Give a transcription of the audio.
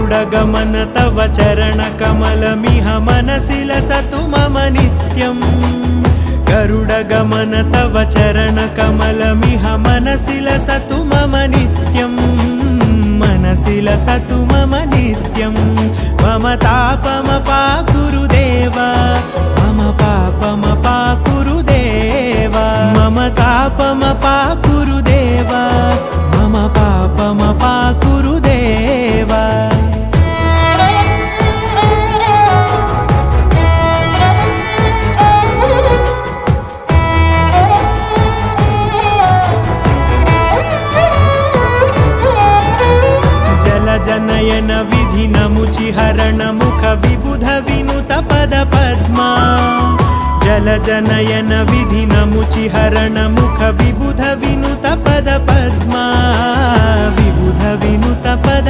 गरुडगमन तव चरणकमलमिह मनसि लसतु मम नित्यम् गरुडगमन तव चरणकमलमिह मनसि लसतु मम नित्यम् मनसि लसतु मम नित्यम् मम तापमपाकुरु देव मम पापमपाकुरु देव मम तापमपाकुरु देव मम पापमपाकुरु देव जनयन विधिनमुचिहरण मुख विबुध विनुत पद पद्मा जल जनयन विधिनमुचिहरण मुख विबुध विनुत पद पद्मा विबुध विनुत पद